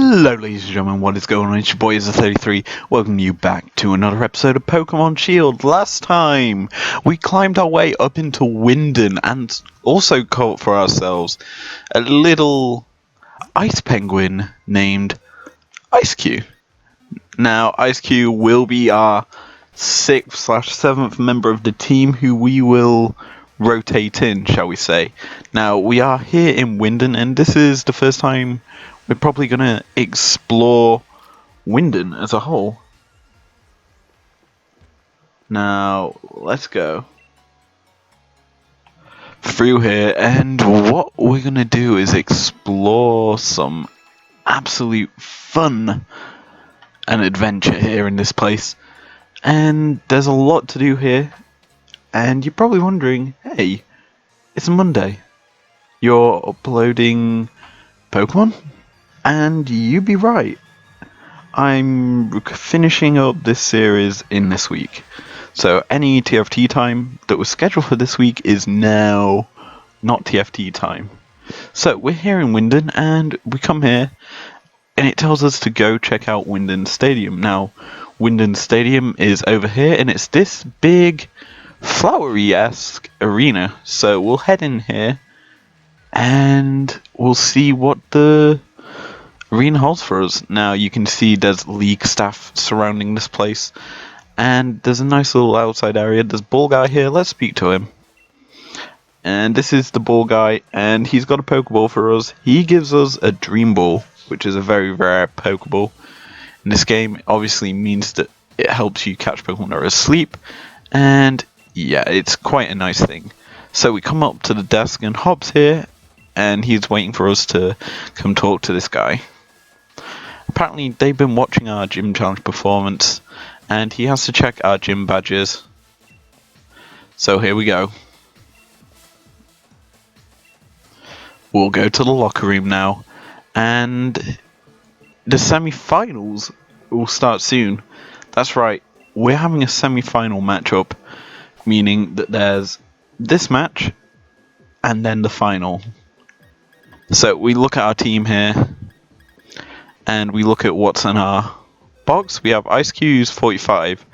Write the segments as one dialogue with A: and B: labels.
A: Hello ladies and gentlemen, what is going on? It's your boy Izzo33, welcoming you back to another episode of Pokemon Shield. Last time, we climbed our way up into Winden and also caught for ourselves a little ice penguin named Ice-Q. Now, Ice-Q will be our 6th/7th member of the team who we will rotate in, shall we say. Now, we are here in Winden and this is the first time we're probably going to explore Winden as a whole. Now, let's go through here, and what we're going to do is explore some absolute fun and adventure here in this place. And there's a lot to do here, and you're probably wondering, hey, it's Monday. You're uploading Pokemon? And you'd be right. I'm finishing up this series in this week. So any TFT time that was scheduled for this week is now not TFT time. So we're here in Winden and we come here and it tells us to go check out Winden Stadium. Now, Winden Stadium is over here and it's this big flowery-esque arena. So we'll head in here and we'll see what the arena holds for us. Now you can see there's league staff surrounding this place, and there's a nice little outside area. There's Ball Guy here, let's speak to him. And this is the Ball Guy, and he's got a Pokeball for us. He gives us a Dream Ball, which is a very rare Pokeball. In this game, it obviously means that it helps you catch Pokemon that are asleep, and yeah, it's quite a nice thing. So we come up to the desk, and Hobbs here, and he's waiting for us to come talk to this guy. Apparently, they've been watching our gym challenge performance, and he has to check our gym badges. So here we go. We'll go to the locker room now, and the semi-finals will start soon. That's right, we're having a semi-final matchup, meaning that there's this match, and then the final. So we look at our team here, and we look at what's in our box. We have Ice-Q's 45.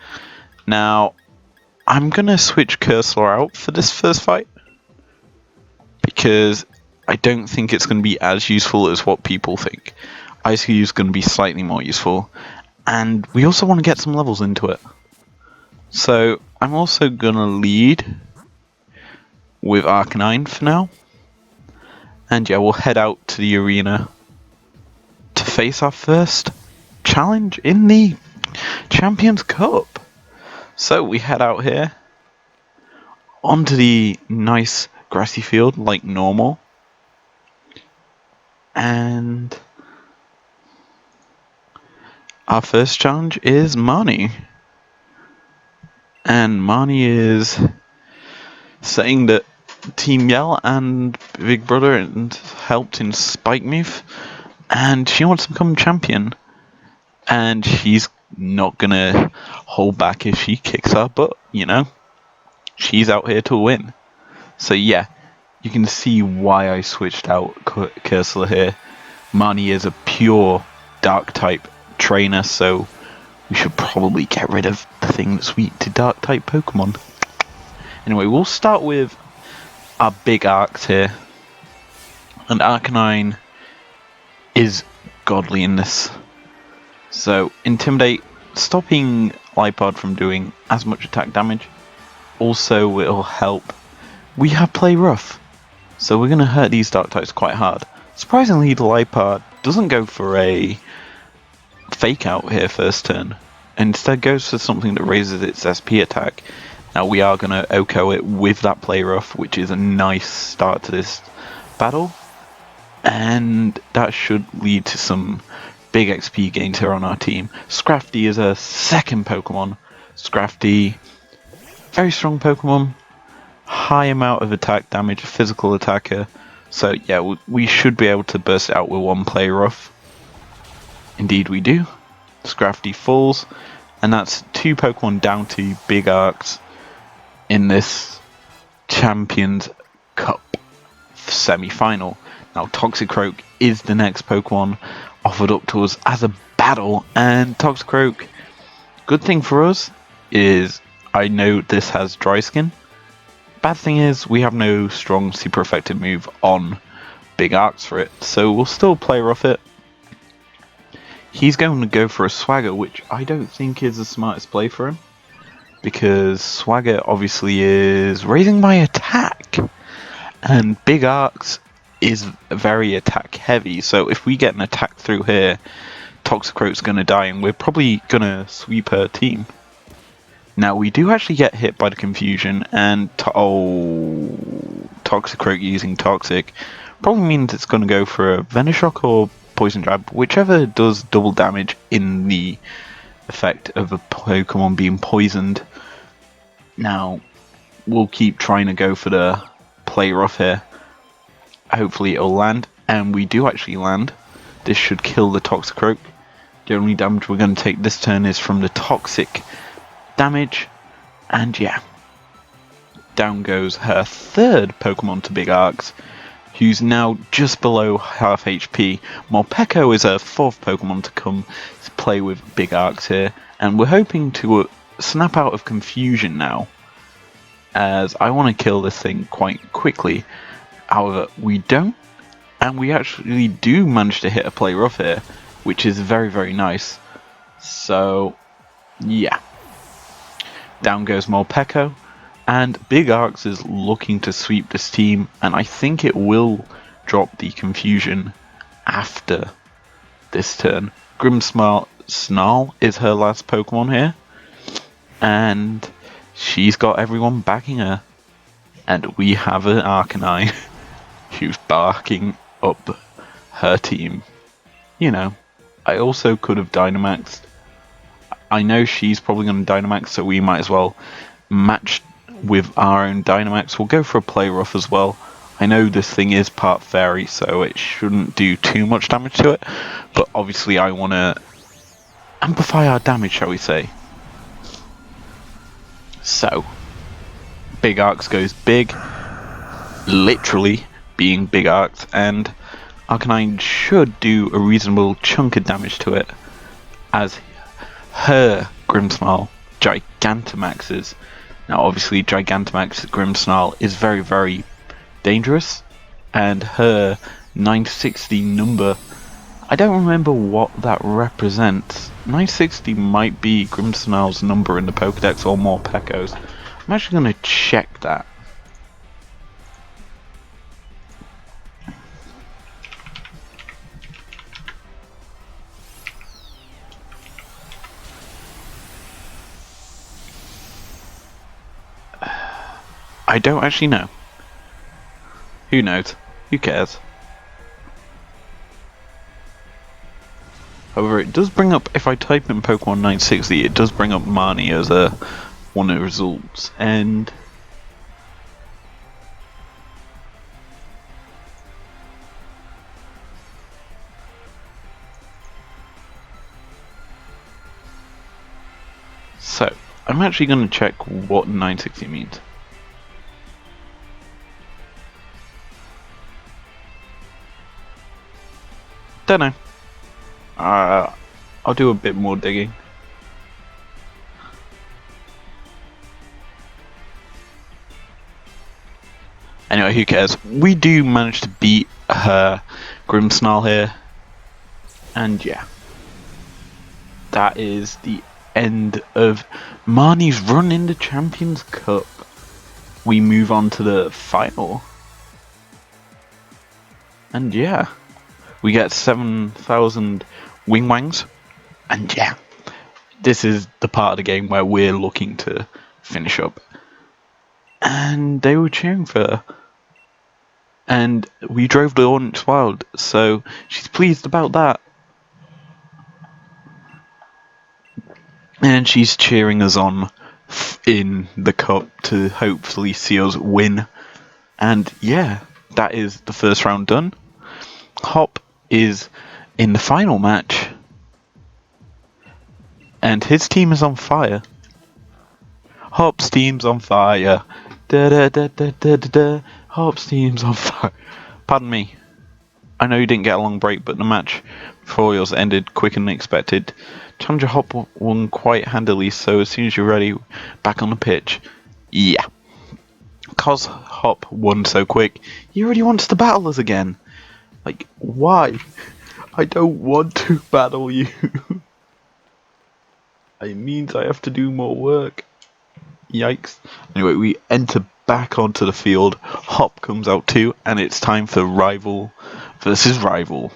A: Now, I'm going to switch Cursor out for this first fight, because I don't think it's going to be as useful as what people think. Ice-Q is going to be slightly more useful, and we also want to get some levels into it. So, I'm also going to lead with Arcanine for now. And yeah, we'll head out to the arena to face our first challenge in the Champions Cup. So we head out here onto the nice grassy field like normal. And our first challenge is Marnie. And Marnie is saying that Team Yell and Big Brother and helped in Spike Move, and she wants to become champion, and she's not gonna hold back if she kicks our butt, you know? She's out here to win. So yeah, you can see why I switched out Cursor here. Marnie is a pure dark type trainer, so we should probably get rid of the thing that's weak to dark type Pokemon. Anyway, we'll start with our big arcs here, and Arcanine is godly in this. So Intimidate, stopping Lipod from doing as much attack damage. Also will help. We have Play Rough, so we're going to hurt these dark types quite hard. Surprisingly, the Lipod doesn't go for a fake out here first turn, and instead goes for something that raises its SP attack. Now we are going to OHKO it with that Play Rough, which is a nice start to this battle. And that should lead to some big XP gains here on our team. Scrafty is a second Pokemon. Scrafty, very strong Pokemon. High amount of attack damage, physical attacker. So yeah, we should be able to burst it out with one Play Rough. Indeed we do. Scrafty falls. And that's 2 Pokemon down to big arcs in this Champions Cup semi-final. Now Toxicroak is the next Pokemon offered up to us as a battle, and Toxicroak, good thing for us is I know this has dry skin. Bad thing is we have no strong super effective move on Big Arcs for it, so we'll still play rough it. He's going to go for a Swagger, which I don't think is the smartest play for him, because Swagger obviously is raising my attack, and Big Arcs is very attack heavy, so if we get an attack through here, Toxicroak's going to die, and we're probably going to sweep her team. Now, we do actually get hit by the confusion, and Toxicroak using Toxic probably means it's going to go for a Venoshock or Poison Jab, whichever does double damage in the effect of a Pokemon being poisoned. Now, we'll keep trying to go for the play rough here. Hopefully it'll land, and we do actually land. This should kill the Toxicroak. The only damage we're going to take this turn is from the Toxic damage, and yeah, down goes her third Pokemon to Big Arcs, who's now just below half HP. Morpeko is her fourth Pokemon to come to play with Big Arcs here, and we're hoping to snap out of confusion now, as I want to kill this thing quite quickly. However, we don't, and we actually do manage to hit a play rough here, which is very, very nice. So, yeah. Down goes Morpeko, and Big Arcs is looking to sweep this team, and I think it will drop the confusion after this turn. Grimmsnarl is her last Pokemon here, and she's got everyone backing her. And we have an Arcanine who's barking up her team. You know, I also could have Dynamaxed. I know she's probably going to Dynamax, so we might as well match with our own Dynamax. We'll go for a play rough as well. I know this thing is part fairy, so it shouldn't do too much damage to it, but obviously I want to amplify our damage, shall we say. So, Big Arcs goes big, literally being Big Arcs, and Arcanine should do a reasonable chunk of damage to it, as her Grimmsnarl Gigantamaxes. Now obviously Gigantamax Grimmsnarl is very, very dangerous, and her 960 number, I don't remember what that represents. 960 might be Grimmsnarl's number in the Pokedex or Morpeko's. I'm actually going to check that. I don't actually know. Who knows? Who cares? However, it does bring up, if I type in Pokemon 960, it does bring up Marnie as one of the results, and so I'm actually going to check what 960 means. Don't know. I'll do a bit more digging. Anyway, who cares? We do manage to beat her Grimmsnarl here, and yeah, that is the end of Marnie's run in the Champions Cup. We move on to the final, and yeah, we get 7,000 Wing Wangs, and yeah, this is the part of the game where we're looking to finish up. And they were cheering for her, and we drove the Onyx Wild, so she's pleased about that. And she's cheering us on in the cup to hopefully see us win. And yeah, that is the first round done. Hop is in the final match, and his team is on fire. Hop's team's on fire. Da da da da da da da. Hop's team's on fire. Pardon me. I know you didn't get a long break, but the match before yours ended quicker than expected. Challenger Hop won quite handily, so as soon as you're ready, back on the pitch. Yeah. Cause Hop won so quick, he already wants to battle us again. Like, why? I don't want to battle you. It means I have to do more work. Yikes. Anyway, we enter back onto the field. Hop comes out too, and it's time for rival versus rival.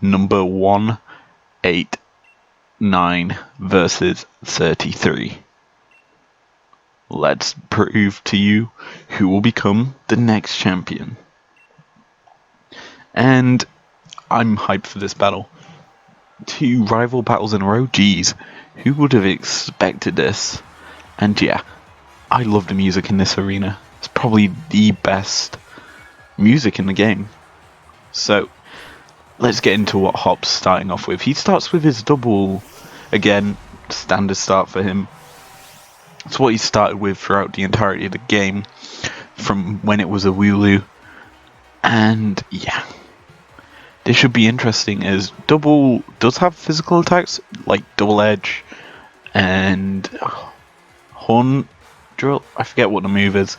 A: Number 189 versus 33. Let's prove to you who will become the next champion. And I'm hyped for this battle. 2 rival battles in a row. Jeez, who would have expected this? And yeah, I love the music in this arena. It's probably the best music in the game. So, let's get into what Hop's starting off with. He starts with his double. Again, standard start for him. It's what he started with throughout the entirety of the game, from when it was a Wooloo. And yeah, this should be interesting, as double does have physical attacks, like double edge and horn drill. I forget what the move is,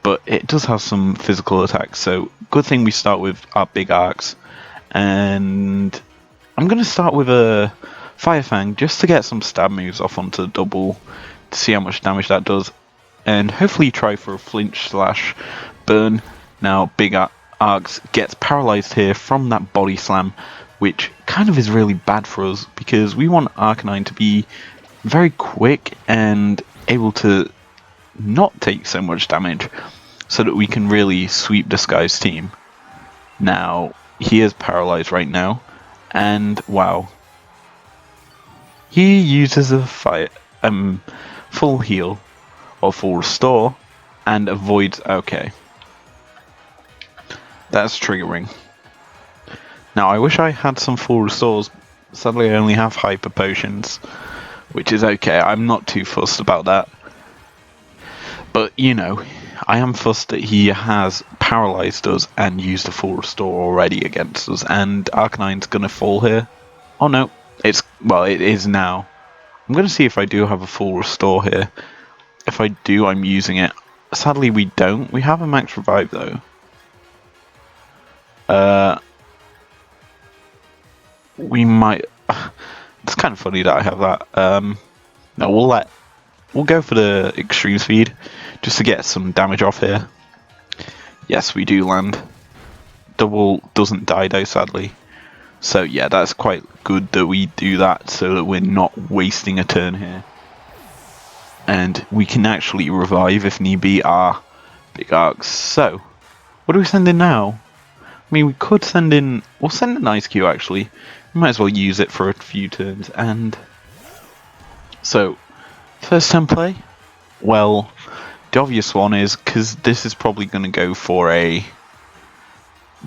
A: but it does have some physical attacks, so good thing we start with our big arcs. And I'm going to start with a Fire Fang just to get some stab moves off onto the double to see how much damage that does, and hopefully try for a flinch slash burn. Now big arcs gets paralyzed here from that body slam, which kind of is really bad for us because we want Arcanine to be very quick and able to not take so much damage so that we can really sweep this guy's team. Now he is paralyzed right now, and wow, he uses a full heal or full restore and avoids. Okay, that's triggering. Now I wish I had some full restores. Sadly I only have hyper potions, which is okay. I'm not too fussed about that. But you know, I am fussed that he has paralyzed us and used a full restore already against us, and Arcanine's gonna fall here. Oh no, it is now. I'm gonna see if I do have a full restore here. If I do, I'm using it. Sadly we don't. We have a max revive though. We might. It's kind of funny that I have that. No, we'll go for the extreme speed just to get some damage off here. Yes, we do land. Double doesn't die though, sadly. So yeah, that's quite good that we do that so that we're not wasting a turn here. And we can actually revive if need be our big arcs. So, what do we send in now? I mean, we could send in. We'll send an Ice Cube actually. We might as well use it for a few turns. And so, first turn play. Well, the obvious one is, because this is probably going to go for a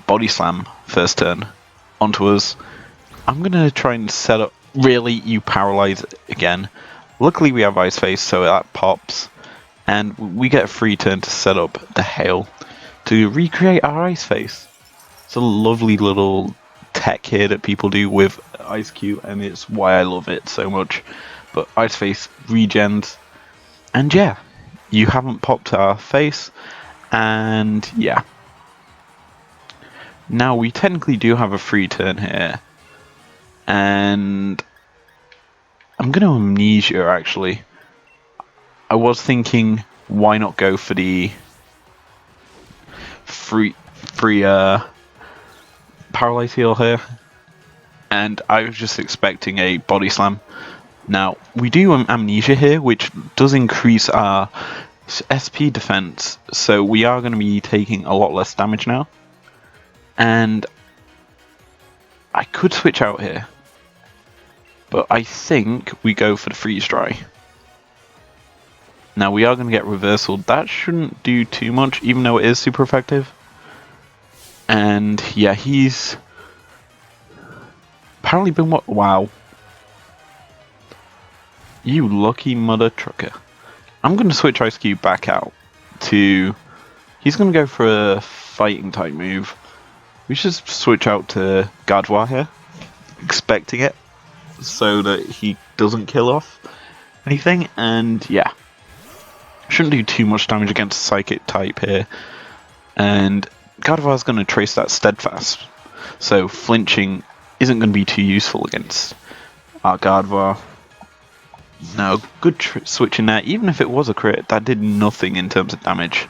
A: body slam first turn onto us. I'm going to try and set up. Really, you paralyze again. Luckily, we have Ice Face, so that pops, and we get a free turn to set up the Hail to recreate our Ice Face. It's a lovely little tech here that people do with Ice Cube, and it's why I love it so much. But Ice Face regens, and yeah, you haven't popped our face, and yeah. Now we technically do have a free turn here, and I'm going to Amnesia actually. I was thinking, why not go for the free paralyze heal here, and I was just expecting a body slam. Now we do Amnesia here, which does increase our SP defense, so we are going to be taking a lot less damage now. And I could switch out here, but I think we go for the freeze dry. Now we are going to get reversal. That shouldn't do too much, even though it is super effective. And yeah, he's apparently been what? Wow. You lucky mother trucker. I'm going to switch Ice Cube back out to. He's going to go for a fighting type move. We should switch out to Gadwa here, expecting it, so that he doesn't kill off anything, and yeah. Shouldn't do too much damage against Psychic type here. And Gadwa's going to trace that Steadfast, so flinching isn't going to be too useful against our Gadwa. No, good switch in there. Even if it was a crit, that did nothing in terms of damage.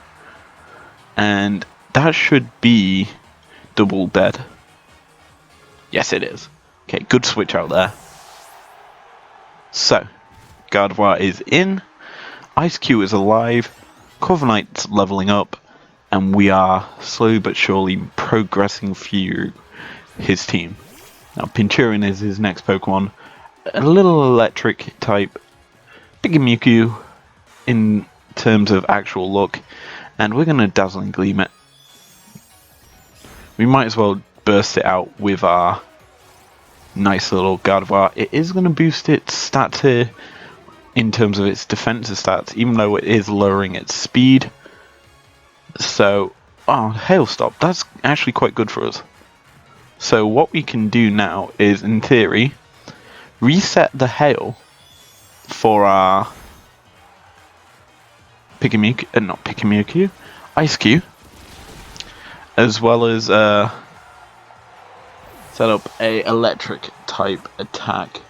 A: And that should be double dead. Yes, it is. Okay, good switch out there. So, Gadwa is in. Ice Q is alive. Corviknight's leveling up. And we are slowly but surely progressing through his team. Now, Pinchurin is his next Pokemon. A little electric type. Pikachu in terms of actual look. And we're going to Dazzling Gleam it. We might as well burst it out with our nice little Gardevoir. It is going to boost its stats here in terms of its defensive stats, even though it is lowering its speed. So, Hail Stop, that's actually quite good for us. So what we can do now is, in theory, reset the Hail for our Pikachu, Ice Q, as well as set up a electric type attack.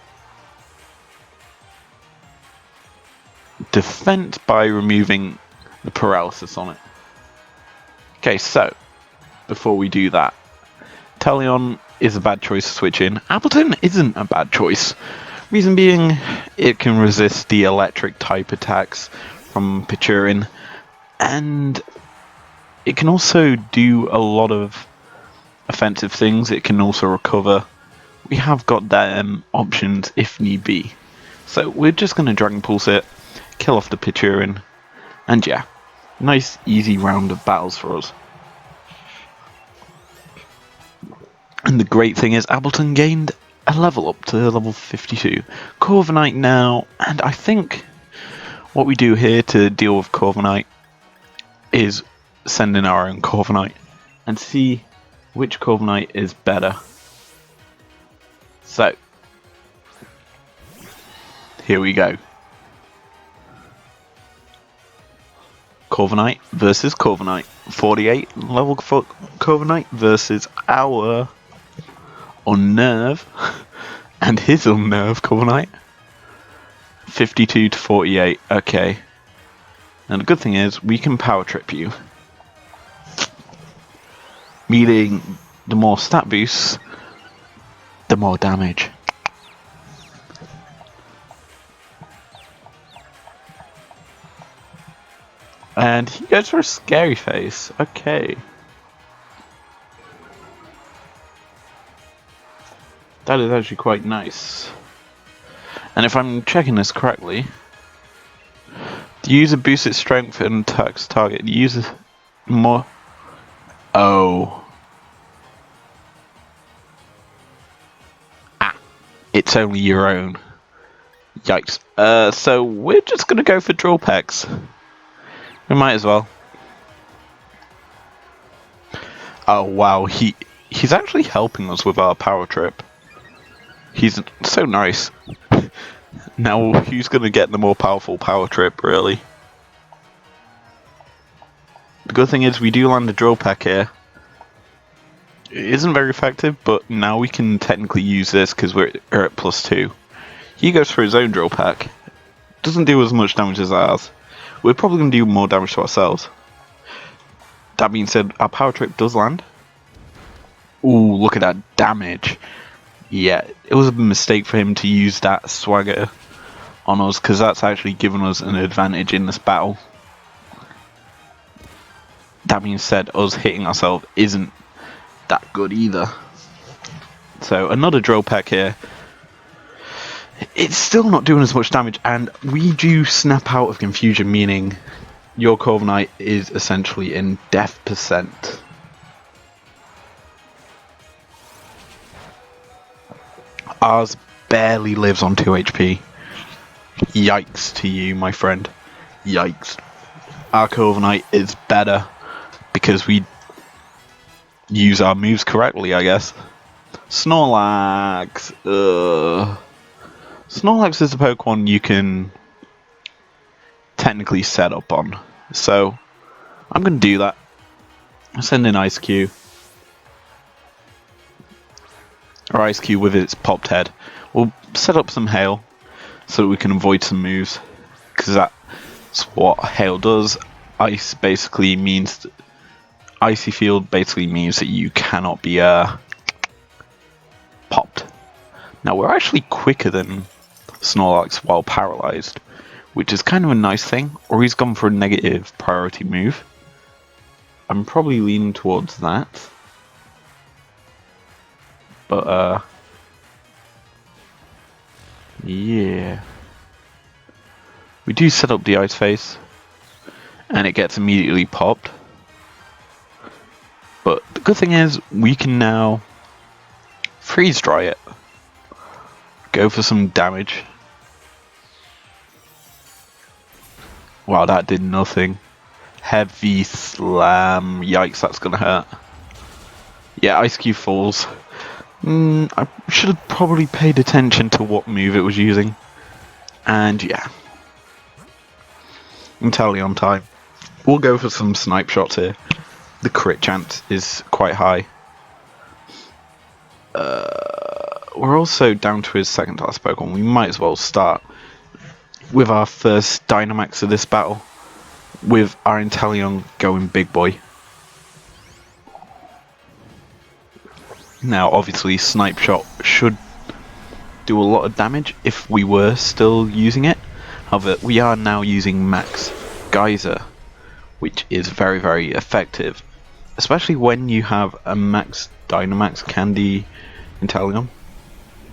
A: Defense by removing the paralysis on it. Okay, so before we do that, Teleon is a bad choice to switch in. Appleton isn't a bad choice. Reason being, it can resist the electric type attacks from Pinchurin, and it can also do a lot of offensive things. It can also recover. We have got them options if need be. So we're just going to Dragon Pulse it, kill off the Pinchurin, and yeah, nice easy round of battles for us. And the great thing is Appleton gained a level up to level 52. Corviknight now, and I think what we do here to deal with Corviknight is send in our own Corviknight and see which Corviknight is better. So, here we go. Corviknight versus Corviknight. 48 level Corviknight versus our Unnerve and his Unnerve Corviknight. 52 to 48. Okay. And the good thing is we can power trip you. Meaning the more stat boosts, the more damage. And he goes for a scary face. Okay. That is actually quite nice. And if I'm checking this correctly, the user boosts its strength and attacks target. The user more. Oh. It's only your own. Yikes. So we're just gonna go for Drill Pegs. We might as well. Oh wow, he's actually helping us with our power trip. He's so nice. Now who's gonna get the more powerful power trip, really? The good thing is we do land a Drill Peck here. It isn't very effective, but now we can technically use this because we're at +2. He goes for his own Drill Peck. Doesn't do as much damage as ours. We're probably going to do more damage to ourselves. That being said, our power trip does land. Ooh, look at that damage. Yeah, it was a mistake for him to use that swagger on us, because that's actually given us an advantage in this battle. That being said, us hitting ourselves isn't that good either. So another Drill Peck here. It's still not doing as much damage, and we do snap out of confusion, meaning your Corviknight is essentially in death percent. Ours barely lives on 2 HP. Yikes to you, my friend. Yikes. Our Corviknight is better because we use our moves correctly, I guess. Snorlax. Snorlax is a Pokemon you can technically set up on. So, I'm going to do that. I'll send in Ice Cube. Or Ice Cube with its popped head. We'll set up some Hail so that we can avoid some moves. Because that's what Hail does. Ice basically means... Icy Field basically means that you cannot be popped. Now, we're actually quicker than Snorlax while paralyzed, which is kind of a nice thing. Or he's gone for a negative priority move. I'm probably leaning towards that. But, yeah. We do set up the Ice Face, and it gets immediately popped. But the good thing is, we can now freeze dry it. Go for some damage. Wow, that did nothing. Heavy slam. Yikes, that's gonna hurt. Yeah, Ice Cube falls. I should have probably paid attention to what move it was using. And yeah. Inteleon time. We'll go for some snipe shots here. The crit chance is quite high. We're also down to his second to last Pokemon. We might as well start with our first Dynamax of this battle. With our Inteleon going big boy. Now, obviously, Snipe Shot should do a lot of damage if we were still using it. However, we are now using Max Geyser, which is very, very effective. Especially when you have a Max Dynamax Candy Inteleon.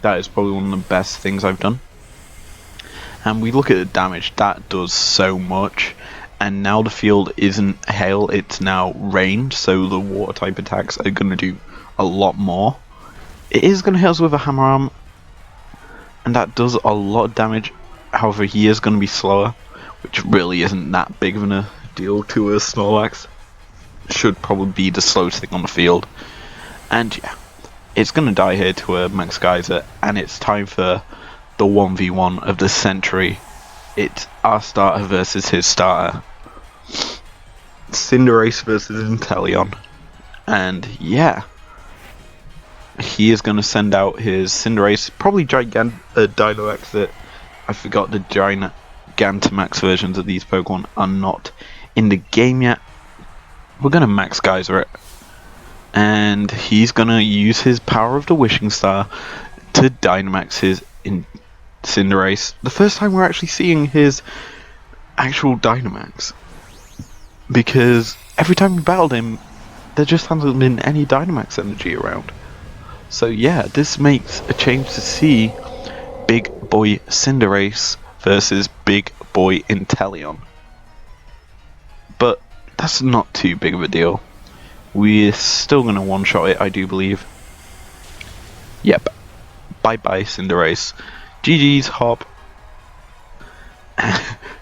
A: That is probably one of the best things I've done. And we look at the damage, that does so much. And now the field isn't Hail, it's now Rain, so the water type attacks are going to do a lot more. It is going to hit us with a Hammer Arm, and that does a lot of damage. However, he is going to be slower, which really isn't that big of a deal to a Snorlax. Should probably be the slowest thing on the field. And yeah, it's going to die here to a Max Geyser, and it's time for the 1v1 of the century. It's our starter versus his starter. Cinderace versus Inteleon. And yeah, he is going to send out his Cinderace, probably Dynamax it. I forgot the Gigantamax versions of these Pokemon are not in the game yet. We're going to Max Geyser it. And he's going to use his power of the Wishing Star to Dynamax his Cinderace. The first time we're actually seeing his actual Dynamax. Because every time we battled him, there just hasn't been any Dynamax energy around. So yeah, this makes a change to see Big Boy Cinderace versus Big Boy Inteleon. But that's not too big of a deal. We're still going to one-shot it, I do believe. Yep. Bye-bye, Cinderace. GG's, Hop.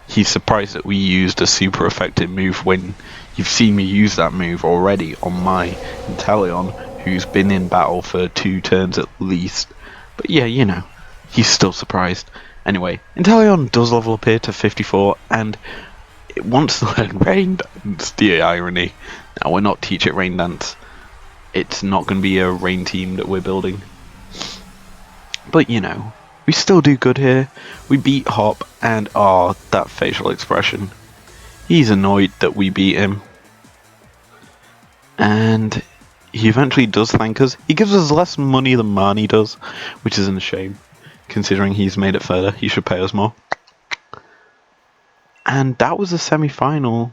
A: He's surprised that we used a super effective move when you've seen me use that move already on my Inteleon, who's been in battle for 2 turns at least. But yeah, you know, he's still surprised. Anyway, Inteleon does level up here to 54, and it wants to learn Rain Dance. The irony. Now, we're not Teach It Rain Dance. It's not going to be a Rain team that we're building. But, you know, we still do good here. We beat Hop, and that facial expression. He's annoyed that we beat him. And he eventually does thank us. He gives us less money than Marnie does, which isn't a shame. Considering he's made it further, he should pay us more. And that was the semi-final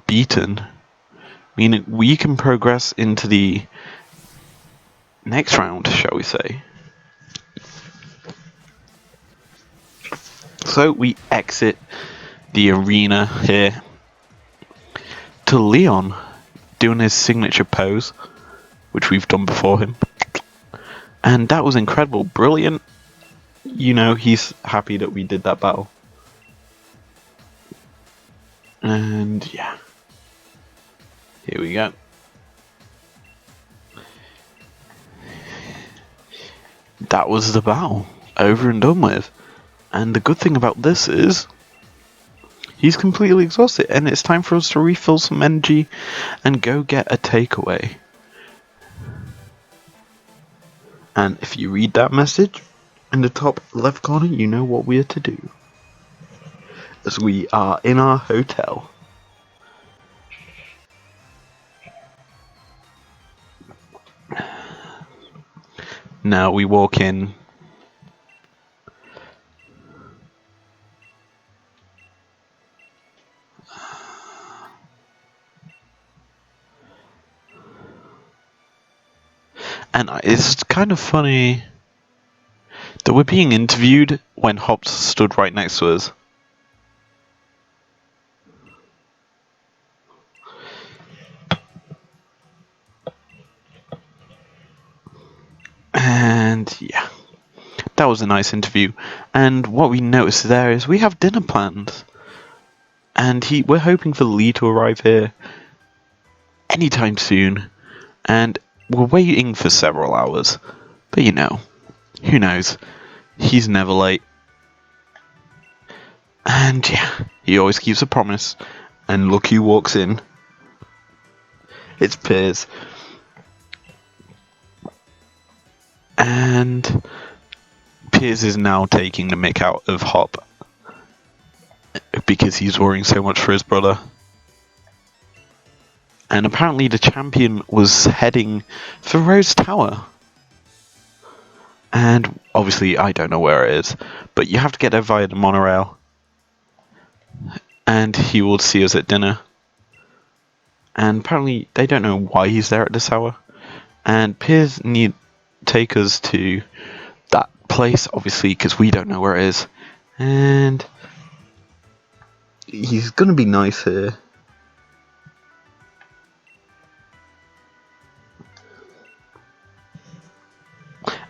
A: beaten. Meaning we can progress into the next round, shall we say. So we exit the arena here to Leon doing his signature pose, which we've done before him. And that was incredible, brilliant. You know, he's happy that we did that battle. And yeah. Here we go. That was the battle. Over and done with. And the good thing about this is he's completely exhausted, and it's time for us to refill some energy and go get a takeaway. And if you read that message in the top left corner, you know what we are to do. As we are in our hotel. Now we walk in. And it's kind of funny that we're being interviewed when Hobbs stood right next to us. And yeah, that was a nice interview. And what we noticed there is we have dinner plans. And we're hoping for Lee to arrive here anytime soon. And we're waiting for several hours. But you know, who knows? He's never late. And yeah, he always keeps a promise. And look who walks in. It's Piers. And Piers is now taking the mick out of Hop because he's worrying so much for his brother. And apparently the champion was heading for Rose Tower. And obviously I don't know where it is, but you have to get there via the monorail. And he will see us at dinner. And apparently they don't know why he's there at this hour. And Piers need take us to that place, obviously, because we don't know where it is. And he's gonna be nice here.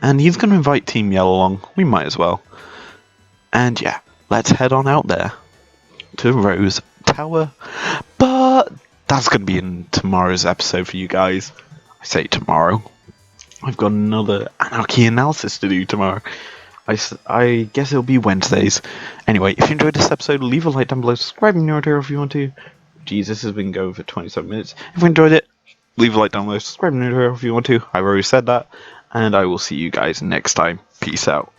A: And he's gonna invite Team Yellow along. We might as well. And yeah, let's head on out there to Rose Tower. But that's gonna be in tomorrow's episode for you guys. I say tomorrow. I've got another anarchy analysis to do tomorrow. I guess it'll be Wednesdays. Anyway, if you enjoyed this episode, leave a like down below, subscribe if you're new here if you want to. Jesus has been going for 27 minutes. If you enjoyed it, leave a like down below, subscribe if you're new here if you want to. I've already said that. And I will see you guys next time. Peace out.